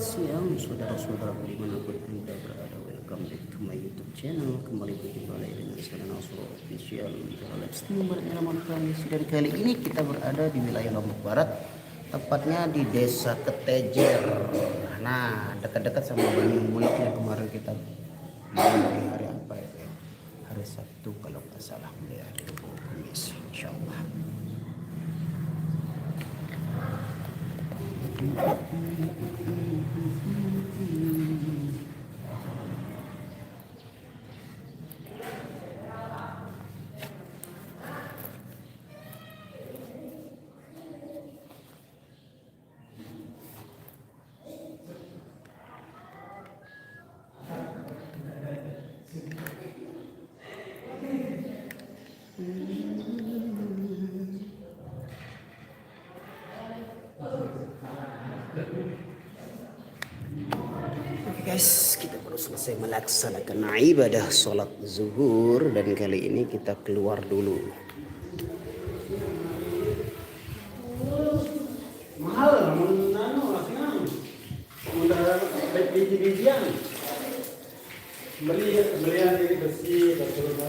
siang saudara-saudara dimanapun anda berada. Welcome back to my YouTube channel. Kembali berjumpa lagi dengan saya Nasrul Official live stream malam Kamis. Dan kali ini kita berada di wilayah Lombok Barat, tepatnya di Desa Ketejer. Nah, dekat-dekat sama Banyuwangi yang kemarin kita mulai hari apa itu ya? Hari Sabtu kalau nggak salah, mulai hari Kamis insyaallah. Guys, kita baru selesai melaksanakan ibadah sholat zuhur dan kali ini kita keluar dulu. Mahal, belian ini bersih, betul-betul.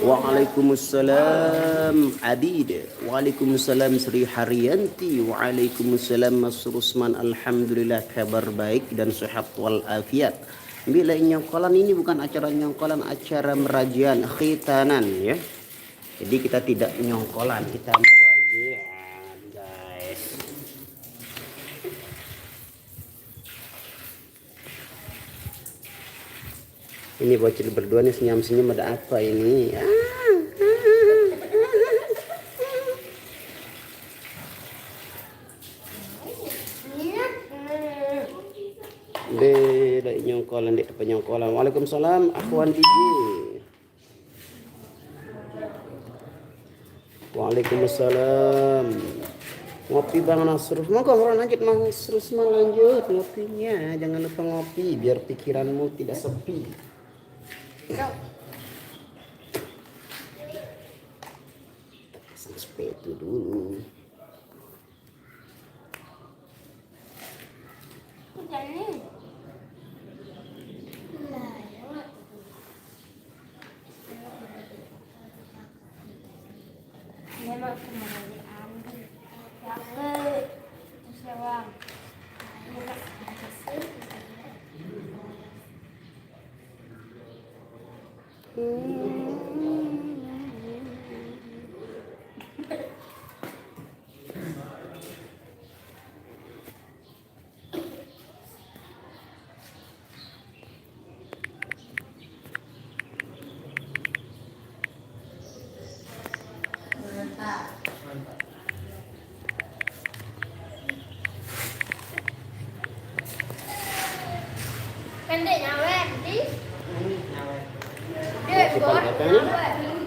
Waalaikumsalam Adid. Waalaikumsalam Sri Haryanti. Waalaikumsalam Mas Rusman. Alhamdulillah kabar baik dan sehat walafiat. Bila nyongkolan ini bukan acara nyongkolan, acara merajian khitanan ya. Jadi kita tidak nyongkolan, kita merajian guys. Ini bocil berdua nih senyum-senyum, ada apa ini? Beda nyongkolan, dek penyongkolan. Waalaikumsalam Akhwan DJ. Waalaikumsalam. Ngopi Bang Nasrul. Monggo orang lanjut Mas Rusman, lanjut ngopinya. Jangan lupa ngopi biar pikiranmu tidak sepi. Pasang sepatu dulu.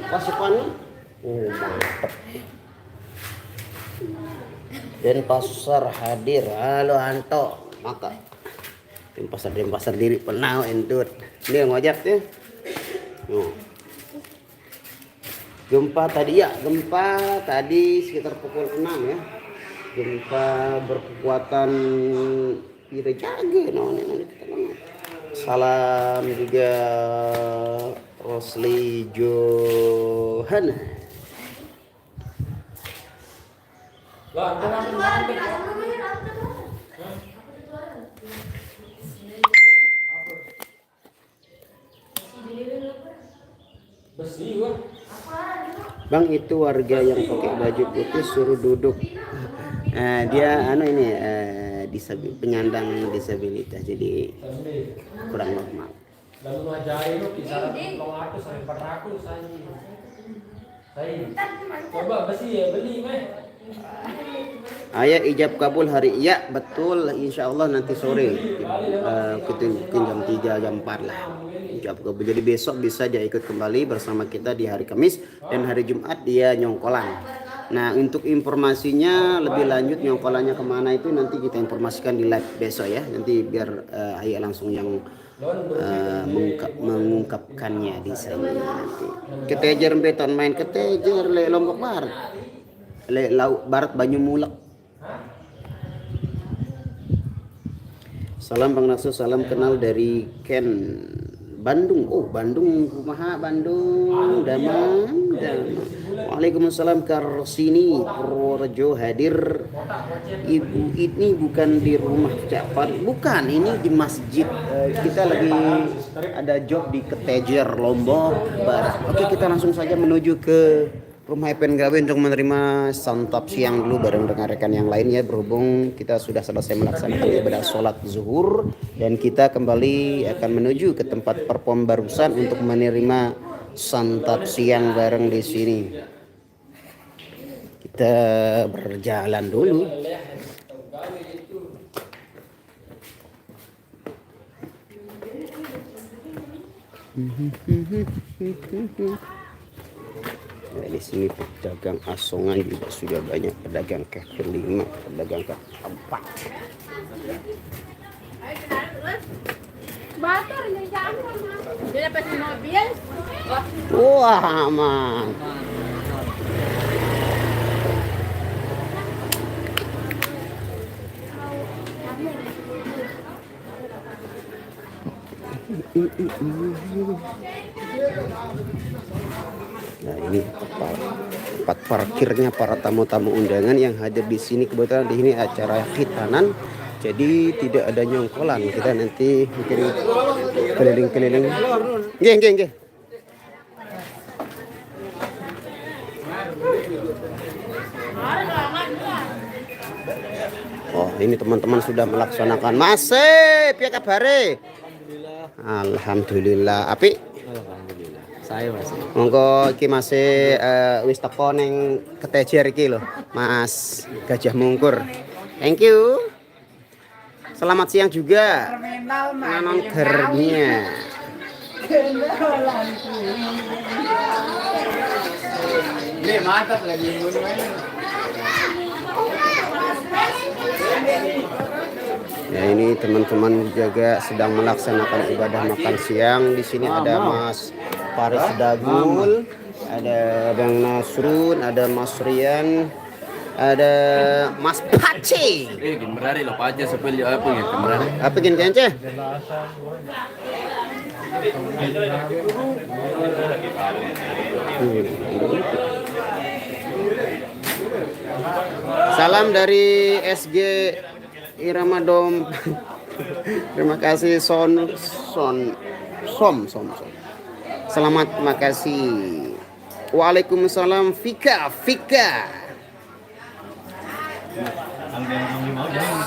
Pasukannya mantap. Dan pasar hadir. Halo Anto, maka tim pasar diri pernah endut. Dia ngojak tuh. Gempa tadi sekitar pukul 6 ya. Gempa berkekuatan Pirejage Salam juga Rosli Johan. Bang, itu warga yang pakai baju putih suruh duduk. Dia penyandang disabilitas, jadi kurang normal. Coba besi ya beli meh. Ayah ijab kabul hari iya betul, insya Allah nanti sore kita jam 3 jam 4 lah ijab kabul. Jadi besok bisa dia ikut kembali bersama kita di hari Kamis, dan hari Jumat dia nyongkolan. Nah, untuk informasinya lebih lanjut nyongkolannya kemana itu nanti kita informasikan di live besok ya. Nanti biar Ayah langsung yang mengungkapkannya di sana nanti. Ketejer beton main Ketejer le Lombok Barat. Le Laut Barat Banyumulek. Salam Bang Nasu, salam kenal dari Ken Bandung. Oh, Bandung, kumaha Bandung, Damang. Waalaikumsalam Karsini Purworejo hadir. Ibu ini bukan di rumah Capat, bukan, ini di masjid. Kita lagi ada job di Ketejer, Lombok Barat. Oke, kita langsung saja menuju ke Rumah Epen Gawe untuk menerima santap siang dulu bareng dengan rekan yang lainnya, berhubung kita sudah selesai melaksanakan ibadah sholat zuhur dan kita kembali akan menuju ke tempat perform barusan untuk menerima santap siang bareng di sini. Kita berjalan dulu. Nah, di sini pedagang asongan juga sudah banyak, pedagang kaki 5, pedagang kaki 4. Wah, aman. Nah, ini tempat parkirnya para tamu-tamu undangan yang hadir di sini. Kebetulan di sini acara khitanan, jadi tidak ada nyongkolan. Kita nanti mungkin keliling-keliling. Nggih. Oh, ini teman-teman sudah melaksanakan. Masih, piye kabare? Alhamdulillah. Apik? Alhamdulillah. Saya masih. Monggo iki masih wis teko ning Ketejer iki lho, Mas Gajah Mungkur. Thank you. Selamat siang juga. Nonongernya. Ini mantap lagi Ya, ini teman-teman juga sedang melaksanakan ibadah makan siang. Di sini ada Mas Faris Dagul, ada Bang Nasrun, ada Mas Rian, ada Mas Pace. Gimana lo aja sepil apa ya gimana? Apa gini kence? Salam dari SG Irama Dom. Terima kasih Som. Selamat, makasih. Waalaikumsalam Fika.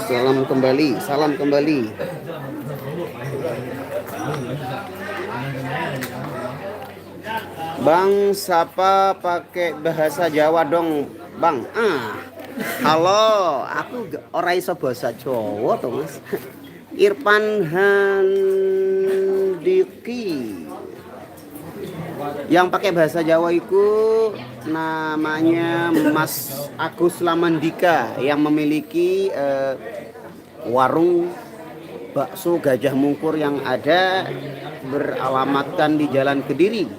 Salam kembali. Bang, siapa pakai bahasa Jawa dong, Bang? Halo, aku ora iso bahasa Jawa to, Mas. Irfan Handiki. Yang pakai bahasa Jawa itu namanya Mas Agus Lamandika yang memiliki warung bakso Gajah Mungkur yang ada beralamatkan di Jalan Kediri.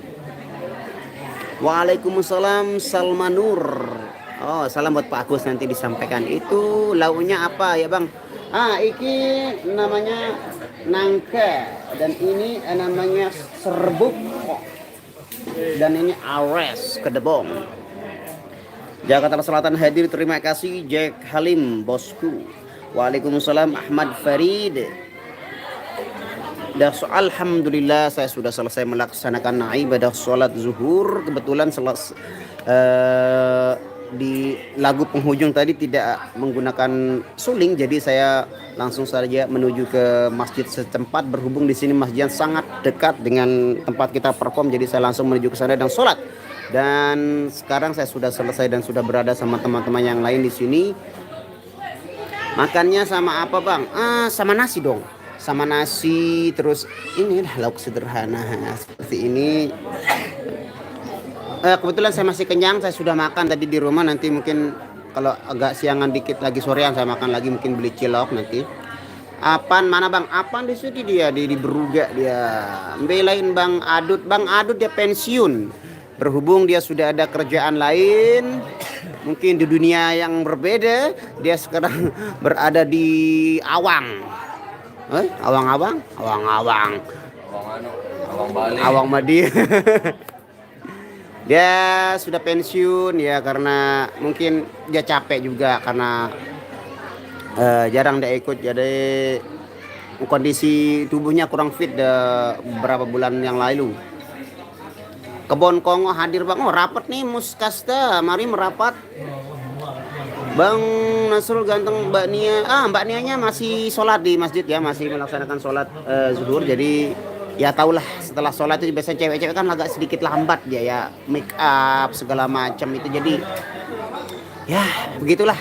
Waalaikumsalam Salmanur. Oh, salam buat Pak Agus, nanti disampaikan. Itu lauknya apa ya, Bang? Iki namanya nangka dan ini namanya serbuk dan ini ares kedebong. Jakarta Selatan hadir, terima kasih Jack Halim bosku. Waalaikumsalam Ahmad Farid. Dan alhamdulillah saya sudah selesai melaksanakan ibadah sholat zuhur. Kebetulan di lagu penghujung tadi tidak menggunakan suling, jadi saya langsung saja menuju ke masjid setempat. Berhubung di sini masjid sangat dekat dengan tempat kita perform, jadi saya langsung menuju ke sana dan sholat. Dan sekarang saya sudah selesai dan sudah berada sama teman-teman yang lain di sini. Makannya sama apa, Bang? Sama nasi dong. Sama nasi, terus ini lauk sederhana seperti ini. Kebetulan saya masih kenyang, saya sudah makan tadi di rumah. Nanti mungkin kalau agak siangan dikit lagi, sorean saya makan lagi, mungkin beli cilok nanti. Apaan mana Bang? Apaan di sini dia di Beruga dia. Belain Bang Adut dia pensiun. Berhubung dia sudah ada kerjaan lain, mungkin di dunia yang berbeda, dia sekarang berada di Awang. Awang-awang. Awang Bali. Awang Madi. Dia sudah pensiun ya karena mungkin dia capek juga karena jarang dia ikut, jadi kondisi tubuhnya kurang fit beberapa bulan yang lalu. Kebon Kongo hadir bang, rapat nih Muskasta, mari merapat. Bang Nasrul ganteng, Mbak Nia. Mbak Nianya masih sholat di masjid ya, masih melaksanakan sholat zuhur. Jadi ya tahulah setelah sholat itu biasanya cewek-cewek kan agak sedikit lambat dia ya, make up segala macam itu. Jadi ya begitulah.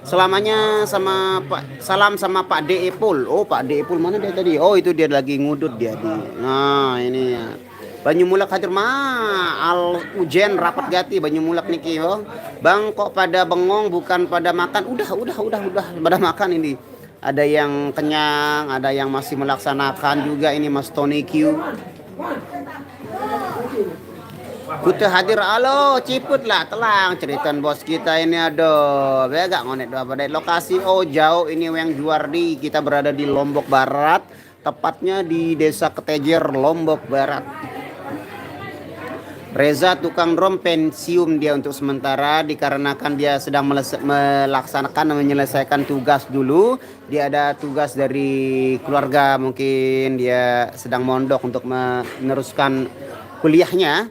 Selamanya sama salam sama Pak De Epul. Oh Pak De Epul mana dia tadi? Oh itu dia lagi ngudut dia di. Nah ini ya. Banyumulak hadir al ujen rapat gati Banyumulak niki oh. Bang kok pada bengong bukan pada makan? Udah pada makan ini. Ada yang kenyang, ada yang masih melaksanakan juga ini Mas Tony Q. Kutu hadir alo ciput lah telang ceritaan bos kita ini aduh begak ngonet dua pada lokasi jauh ini yang Juardi. Kita berada di Lombok Barat, tepatnya di Desa Ketejer Lombok Barat. Reza tukang drum pensiun dia untuk sementara dikarenakan dia sedang menyelesaikan tugas dulu. Dia ada tugas dari keluarga, mungkin dia sedang mondok untuk meneruskan kuliahnya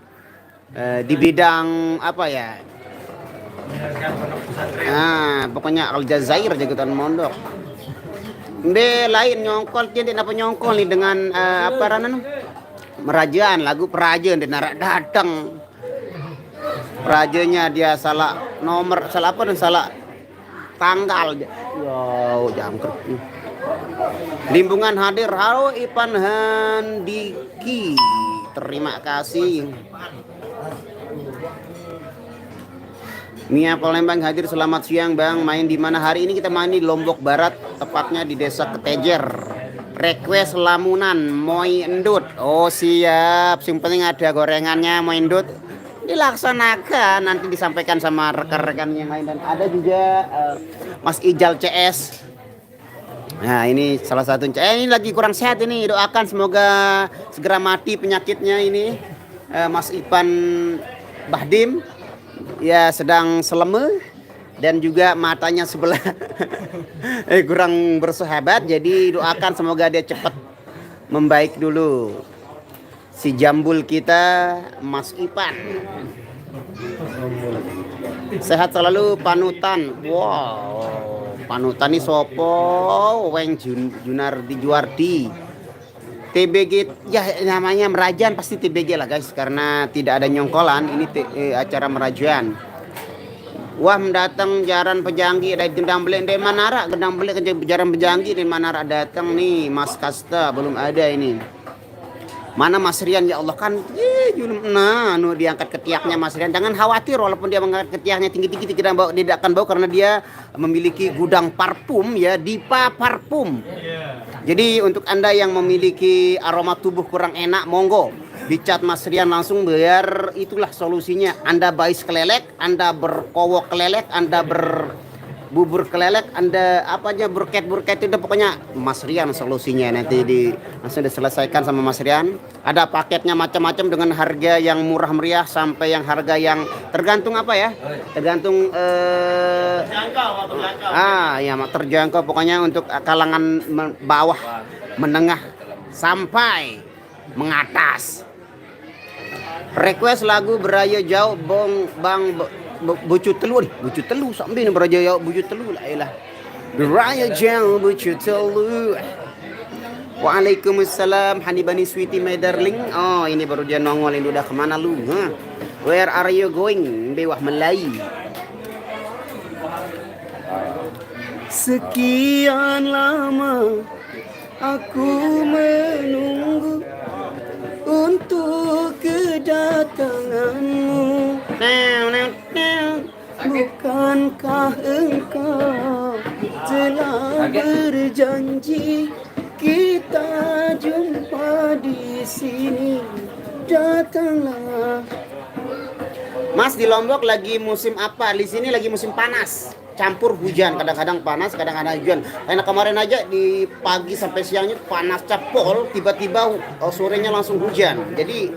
di bidang apa ya? Pokoknya Aljazair jagoan mondok. Nde lain nyongkol dia apa nyongkol nih dengan apa ranan? Merajaan lagu Peraja dan narak datang. Perajanya dia salah nomor, salah apa dan salah tanggal. Yo, jangkrik. Limbungan hadir halo Ipan Handiki. Terima kasih. Mia Palembang hadir, selamat siang Bang. Main di mana hari ini? Kita main di Lombok Barat, tepatnya di Desa Ketejer. Request lamunan Moi Endut. Oh siap, yang penting ada gorengannya Moi Endut. Dilaksanakan, nanti disampaikan sama rekan-rekan yang lain. Dan ada juga Mas Ijal CS. Nah ini salah satu ini lagi kurang sehat ini. Doakan semoga segera mati penyakitnya ini. Mas Ipan Bahdim ya sedang seleme. Dan juga matanya sebelah kurang bersahabat. Jadi doakan semoga dia cepat membaik dulu. Si jambul kita Mas Ipan. Sehat selalu panutan. Wow, panutan ini sopo Weng Junardi Juardi. TBG ya namanya Merajaan, pasti TBG lah guys, karena tidak ada nyongkolan. Ini acara Merajaan. Wah mendatang jaran pejanggi dari gendang beli dari Manara, gendang beli ke jaran pejanggi dari Manara datang nih Mas Kasta, belum ada ini. Mana Mas Rian ya Allah kan diangkat ketiaknya Mas Rian. Jangan khawatir walaupun dia mengangkat ketiaknya tinggi-tinggi tidak akan bau karena dia memiliki gudang parfum ya, Dipa Parfum. Jadi untuk Anda yang memiliki aroma tubuh kurang enak monggo dicat Mas Rian langsung, biar itulah solusinya. Anda bais kelelek, Anda berkowok kelelek, Anda berbubur kelelek, Anda apa aja burket itu pokoknya Mas Rian solusinya. Nanti langsung diselesaikan sama Mas Rian. Ada paketnya macam-macam dengan harga yang murah meriah sampai yang harga yang tergantung apa ya? Tergantung ya terjangkau pokoknya untuk kalangan bawah, menengah sampai mengatas. Request lagu Beraya Jauh Bang Bucu Telu sampai ini Beraya Jauh Bucu Telu lah ilah. Beraya Jauh Bucu Telu. Waalaikumsalam Hanibani Sweetie my darling. Oh ini baru dia nongol, ini udah kemana lu? Where are you going? Bewah Melai. Sekian lama aku menunggu untuk kedatanganmu. Bukankah engkau telah berjanji kita jumpa di sini? Datanglah. Mas di Lombok lagi musim apa? Di sini lagi musim panas. campur hujan, kadang-kadang panas, kadang-kadang hujan. Karena kemarin aja di pagi sampai siangnya panas capol, tiba-tiba sorenya langsung hujan. Jadi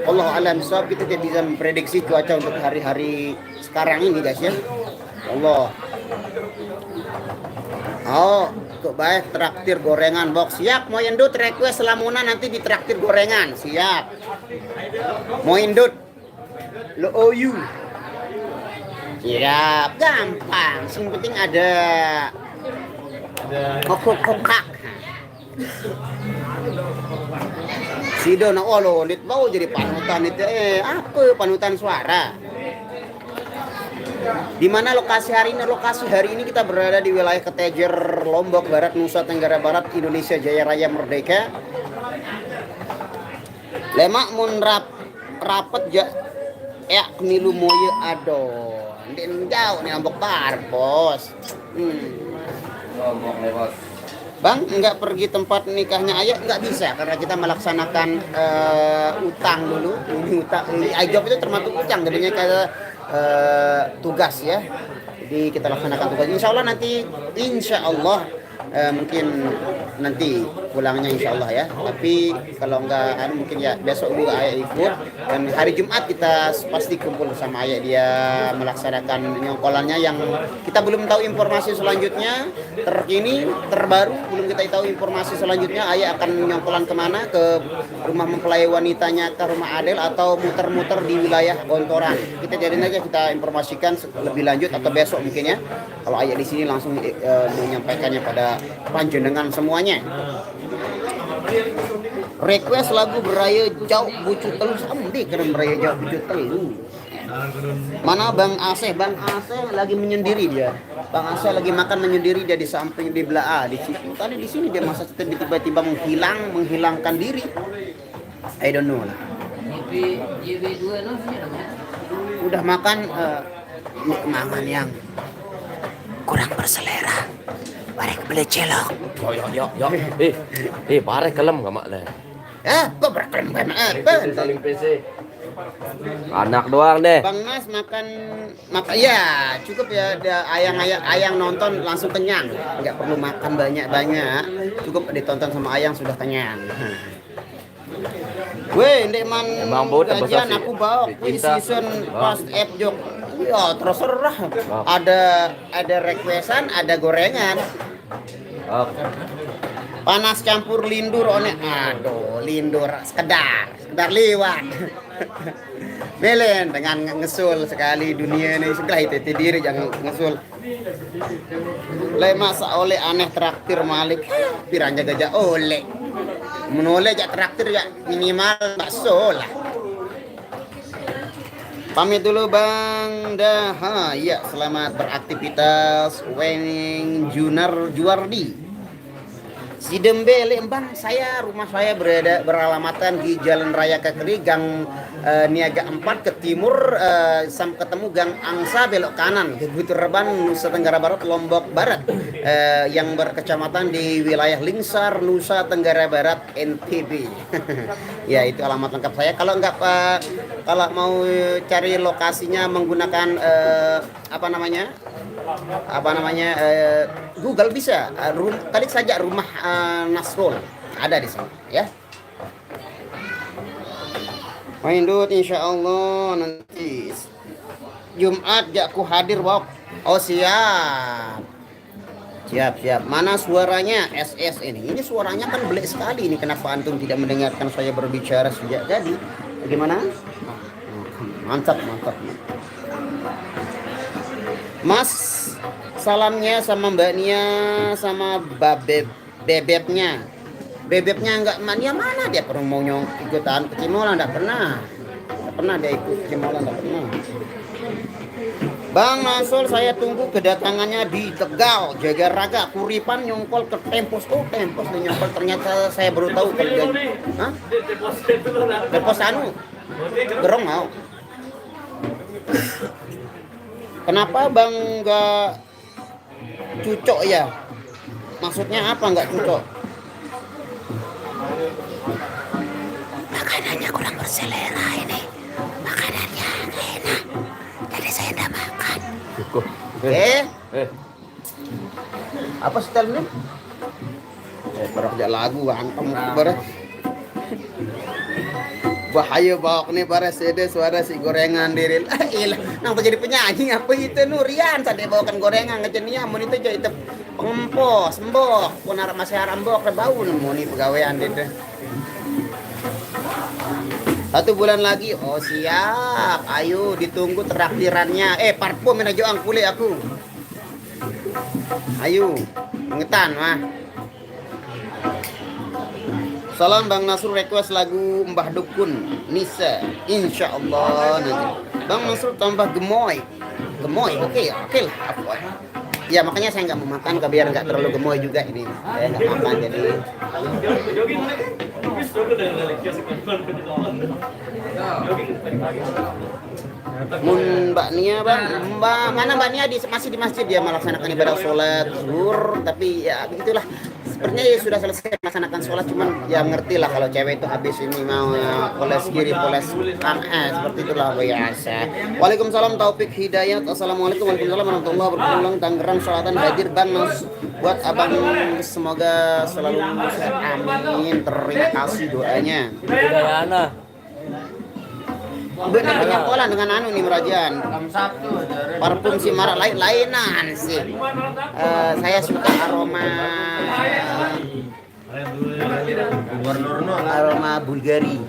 Allah alam sebab kita tidak bisa memprediksi cuaca untuk hari-hari sekarang ini guys ya. Allah. Oh, kok baik traktir gorengan box. Siap, mau indut request Lamunan nanti ditraktir gorengan. Siap. Mau indut. Lo OU. Siap, gampang. Yang penting ada kokak. Si Dona lo dit bau jadi panutan itu. Apa panutan suara? Di mana lokasi hari ini? Lokasi hari ini kita berada di wilayah Ketejer, Lombok Barat, Nusa Tenggara Barat, Indonesia Jaya Raya Merdeka. Lemak mun rapet ya kenilu moye ado. Ndek jauh nih Lombok Barat, Bos. Lombok nih, Bos. Bang, enggak pergi tempat nikahnya Ayah enggak bisa karena kita melaksanakan utang dulu. Ini utang, job itu termasuk utang, jadinya kayak tugas ya. Jadi kita laksanakan tugas. Insya Allah mungkin nanti pulangnya insya Allah ya. Tapi kalau enggak mungkin ya besok juga Ayah ikut. Dan hari Jumat kita pasti kumpul sama Ayah, dia melaksanakan nyongkolannya yang kita belum tahu informasi selanjutnya terkini terbaru, belum kita tahu informasi selanjutnya Ayah akan nyongkolan kemana, ke rumah mempelai wanitanya, ke rumah Adel atau muter-muter di wilayah Gontoran. Kita jadiin aja, kita informasikan lebih lanjut atau besok mungkin ya. Kalau Ayah di sini langsung menyampaikannya pada panjenengan semuanya. Request lagu beraya jauh bucu telu sampai keren beraya jauh bucu telu. Mana Bang Aseh? Bang Aseh lagi menyendiri dia. Bang Aseh lagi makan menyendiri dia di samping di belah di situ. Tadi di sini dia masa tiba-tiba menghilangkan diri. I don't know lah. Udah makan makanan yang kurang berselera. Barek beli celok. Yo. Parek kelem gak mak lah. Kok berkelem apa? Saling PC. Anak doang deh. Bang Mas makan ya cukup ya, ada ayang nonton langsung kenyang, nggak perlu makan banyak, cukup ditonton sama ayang sudah kenyang. Weh, ndek man gajian aku bawa season past app jok. Ya terserah. Ada requestan, ada gorengan. Oke. Panas campur lindur one. Aduh, lindur sekedar liwat. Melen dengan ngesul sekali dunia ini segala itu diri jangan ngesul. Le masa oleh aneh traktir Malik piranja gajah oleh. Menoleh jak traktir ya minimal bakso lah. Pamit dulu Bang Daha. Ya, selamat beraktivitas Wening Juardi. Si Dembe Lembang, rumah saya beralamatan di Jalan Raya Kekeri, Gang Niaga 4 ke timur, ketemu Gang Angsa belok kanan, Gegutur Reban, Nusa Tenggara Barat, Lombok Barat, yang berkecamatan di wilayah Lingsar, Nusa Tenggara Barat, NTB. Ya, itu alamat lengkap saya. Kalau mau cari lokasinya menggunakan Google bisa. Klik saja rumah Nasrul ada di sini ya. Main dut insya Allah nanti Jumat jakku hadir Bok. Oh siap. Mana suaranya SS ini? Ini suaranya kan belek sekali ini. Kenapa antum tidak mendengarkan saya berbicara sejak tadi? Bagaimana? Mantap. Mas, salamnya sama Mbak Nia sama bebeknya enggak mania mana dia pernah mau ikutan ke Cimolan, enggak pernah dia ikut Cimolan, enggak pernah. Bang Nasol, saya tunggu kedatangannya di Tegal, jaga raga, Kuripan nyongkol ke Tempos. Oh Tempos nyongkol, ternyata saya baru tahu kalau dia Tempos Gerong mau. Kenapa Bang nggak cucok ya? Maksudnya apa nggak cucok? Makanannya kurang berselera ini. Makanannya enak. Jadi saya nggak makan. Apa setel ini? Barang dia lagu antam barat. Bahaya bawa nih barat sede suara si gorengan diril. Ilah, nang jadi penyanyi apa itu Nurian sadek bawakan gorengan ngejenia mun itu jadi pengempos, mbok, pun arep masih arambok bau mun pegawaian deh. 1 bulan lagi, oh siap, ayo ditunggu traktirannya. Parfum yang joang kulit aku. Ayo, ngetan mah. Salam Bang Nasrul request lagu Mbah Dukun Nisa, insya Allah nanti. Bang Nasrul tambah gemoy, oke lah. Ya makanya saya nggak mau makan, biar nggak terlalu gemoy juga ini. Saya nggak makan jadi. Mun Mbak Nia bang, mana Mbak Nia masih di masjid dia melaksanakan ibadah sholat zuhur, tapi ya begitulah. Sepertinya ya sudah selesai melaksanakan sholat, cuman ya ngerti lah kalau cewek itu habis ini mau poles kiri, poles kanan, seperti itulah biasa. Waalaikumsalam Taufik Hidayat. Assalamualaikum warahmatullahi wabarakatuh. Tangerang Selatan hadir Bang Mas buat abang, semoga selalu sehat, amin. Terima kasih doanya. Hidayana. Udah punya pola dengan anu nih Merajan. Parfum si marak lainan sih. Saya suka aroma Bulgari.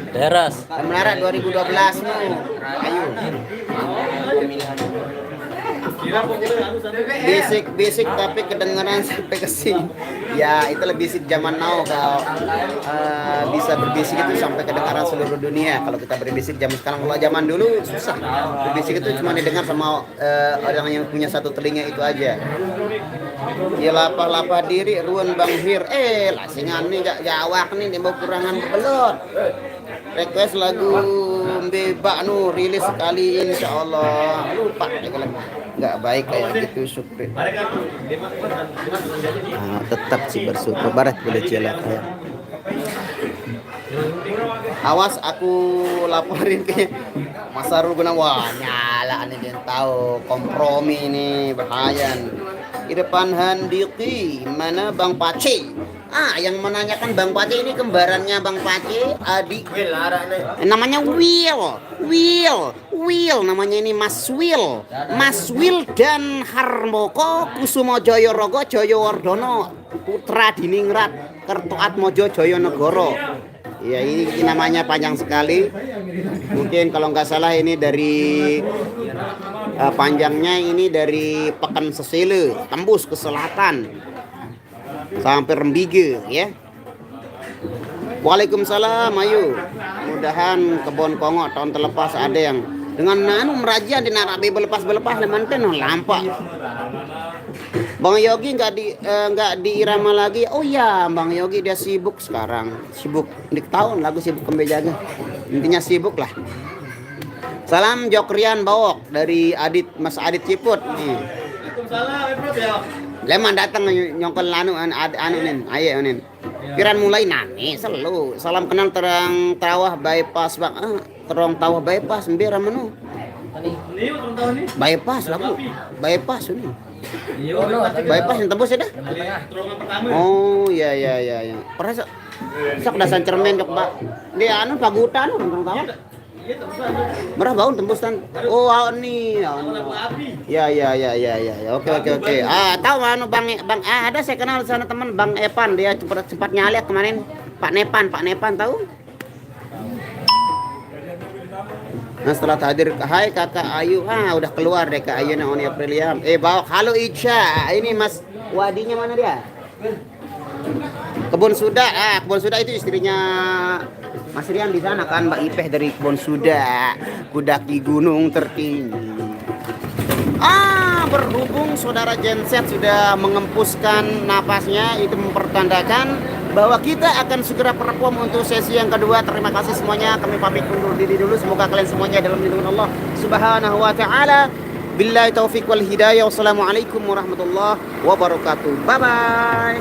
Teras. Melarat 2012 nih. Ayo. Basic tapi kedengaran sampai ke sini. Ya itulah basic zaman now, kalau bisa berbisik itu sampai kedengaran seluruh dunia. Kalau kita berbisik zaman sekarang, kalau zaman dulu susah. Berbisik itu cuma didengar sama orang yang punya satu telinga itu aja. Ya lapah diri ruan Bang Hir. Lasingan nih gak jawak nih dia mau kurangan kebelut. Request lagu Bebak nu rilis sekali insyaallah. Lupa ya kalau nggak baik kayak gitu syukur. Tetap sih bersyukur barat boleh jalan kayak. Awas aku laporin ke Mas Sarul Gunawan. Nyala nih dia tahu kompromi ini bahaya. Di depan Handiki mana Bang Paci? Yang menanyakan Bang Paci ini kembarannya Bang Paci, adik. Namanya Will namanya ini Mas Will dan Harmoko Kusumo Joyorogo Joyowardono Putra Diningrat Kertoatmojo Joyonegoro. Ya ini namanya panjang sekali. Mungkin kalau nggak salah ini dari panjangnya ini dari Pekan Sesele tembus ke selatan sampai Rembige ya. Waalaikumsalam ayo. Mudahan Kebon Kongo tahun terlepas ada yang dengan nanu meraja di narabi belepas lemanten lampak. Bang Yogi nggak diirama lagi. Oh iya, Bang Yogi dia sibuk sekarang. Sibuk di tahun lagu sibuk kembejaga. Intinya sibuk lah. Salam Jokrian Bawok dari Mas Adit Ciput nih. Leman datang nyongkel anu nin. Ayo nin. Piran mulai nani selalu. Salam kenal terang tawah bypass Bang. Terong tawah bypass mbira menu. Bypass lagu. Bypass ini. Bypass yang tembus ya dah. Oh ya. Perasa sok dasan cermen jok Pak. Dia anu pagutan tentang tahu. Merah baun tembusan. Oh ini. Ya. Oke. Tahu anu Bang ada saya kenal sana teman Bang Epan, dia sempat nyalek kemarin. Pak Nepan tahu? Nah setelah hadir, hai kakak Ayu, udah keluar deh kak Ayu Naoni Aprilia. Bawa halo Ica, ini Mas Wadinya mana dia? Kebun Suda, Kebun Suda itu istrinya Mas Rian di sana kan, Mbak Ipeh dari Kebun Suda, kudaki gunung tertinggi. Berhubung saudara Genset sudah mengempuskan napasnya, itu mempertandakan bahwa kita akan segera perform untuk sesi yang kedua. Terima kasih semuanya. Kami pamit undur diri dulu. Semoga kalian semuanya dalam lindungan Allah Subhanahu wa taala. Billahi taufik wal hidayah. Wassalamualaikum warahmatullahi wabarakatuh. Bye bye.